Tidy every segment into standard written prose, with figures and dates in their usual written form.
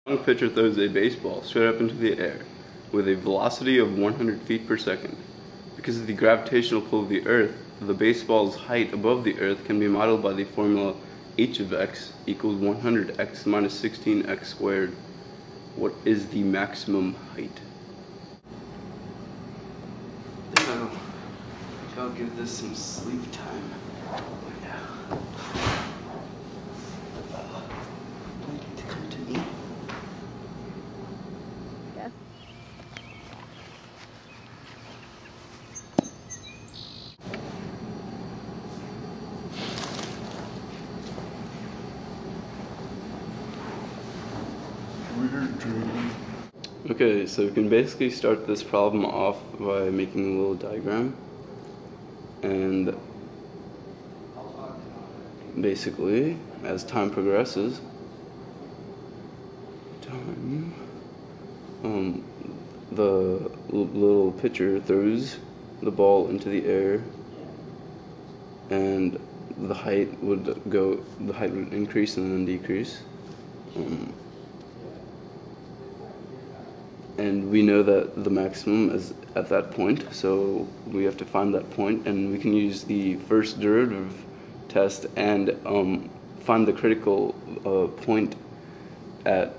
A pitcher throws a baseball straight up into the air with a velocity of 100 feet per second. Because of the gravitational pull of the Earth, the baseball's height above the Earth can be modeled by the formula h of x equals 100x minus 16x squared. What is the maximum height? Now, I'll give this some sleep time. Yeah. Do you need to come to me? Yes. Okay, so we can basically start this problem off by making a little diagram, and basically as time progresses, the little pitcher throws the ball into the air, and the height would increase and then decrease. And we know that the maximum is at that point, so we have to find that point, and we can use the first derivative test and find the critical point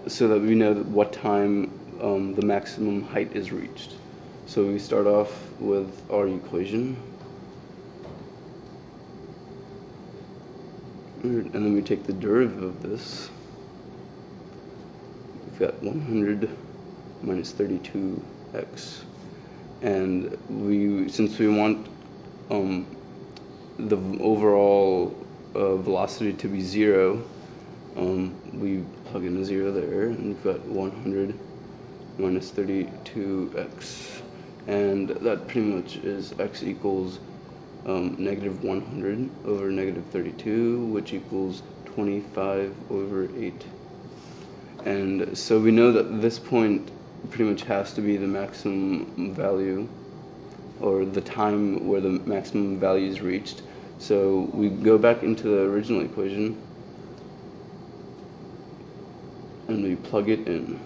so that we know what time the maximum height is reached. So we start off with our equation, and then we take the derivative of this. We've got 100 minus 32x, and since we want the overall velocity to be 0, we plug in a 0 there, and we've got 100 minus 32x, and that pretty much is x equals negative 100 over negative 32, which equals 25 over 8. And so we know that this point pretty much has to be the maximum value, or the time where the maximum value is reached. So we go back into the original equation and we plug it in.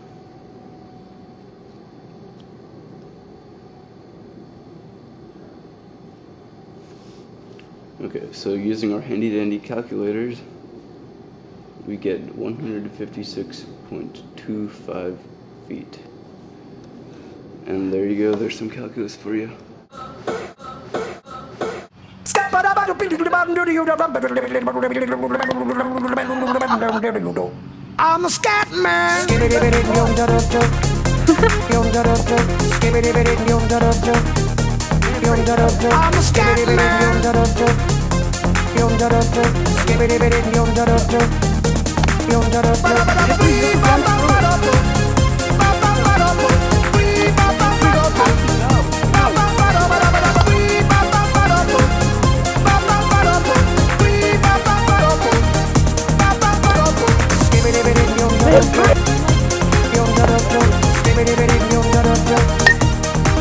Okay, so using our handy dandy calculators, we get 156.25 feet. And there you go, there's some calculus for you. I'm a scat man. I'm a scat man.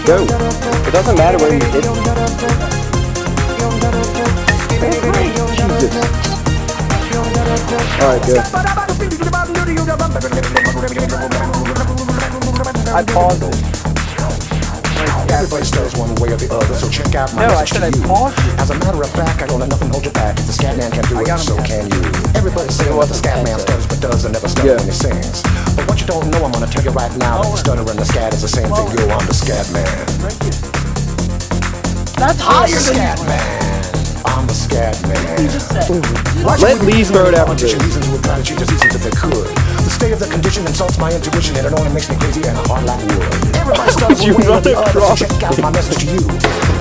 Go. It doesn't matter where you hit. Jesus. Alright, good. I paused it. Everybody stutters one way or the other, so check out my message to you. As a matter of fact, I don't let nothing hold you back. If the scat man can do it, so can you. Everybody says what the scat man stutters but does and never stutters when he sings. But what you don't know, I'm gonna tell you right now, that the stutter and the scat is the same thing. Yo, I'm the scat man. That's higher than scat man. I'm the scat man. Let Lee start out with this. Reasons would try to change the seasons if they could. The state of the condition insults my intuition, and it only makes me crazy and hard like wood. Everybody stutters one way or the other, so check out my message to you.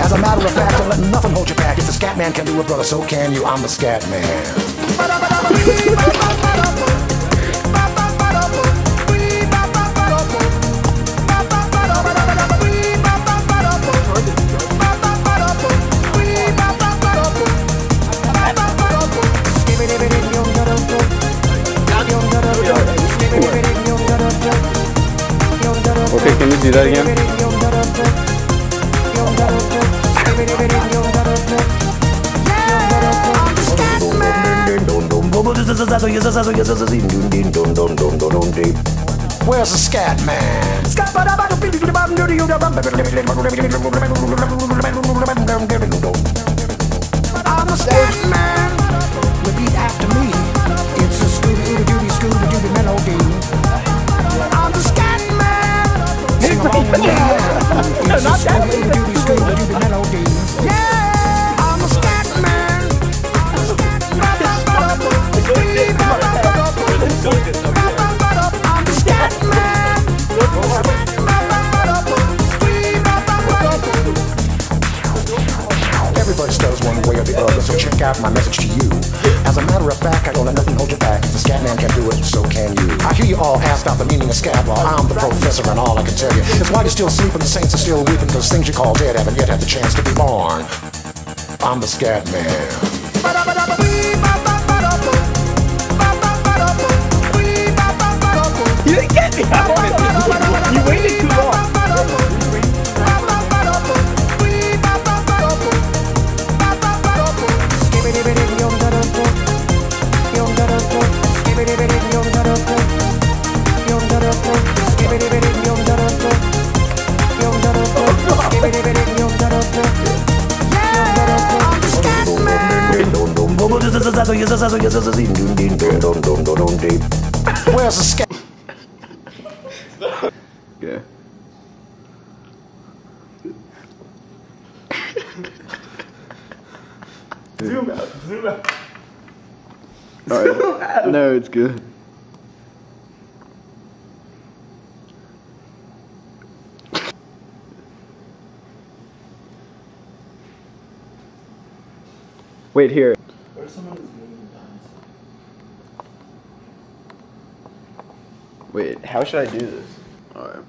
As a matter of fact, don't let nothing hold you back. If the scat man can do it, brother, so can you. I'm the scat man. Okay, can you do that again? Where's the scat man? I'm a scat man. Repeat after me. It's a Scooby-Dooby, Scooby-Dooby melody. I'm the scat man. Sing along with me. It's a Scooby-Dooby, Scooby-Dooby melody. Yeah, I'm a scat man. I'm the scat man. Everybody stutters one way or the other, so check out my message to you. As a matter of fact, I don't let nothing hold you back. If the scat man can do it, so can you. I hear you all ask about the meaning of scat. Well, I'm the professor, and all I can tell you is why you're still sleeping, the saints are still weeping, because things you call dead haven't yet had the chance to be born. I'm the scat man. You didn't get me! You waited too long! Where's the scat? Yeah. Zoom out, zoom out. Alright. No, it's good. Wait, here. Wait, how should I do this? Alright.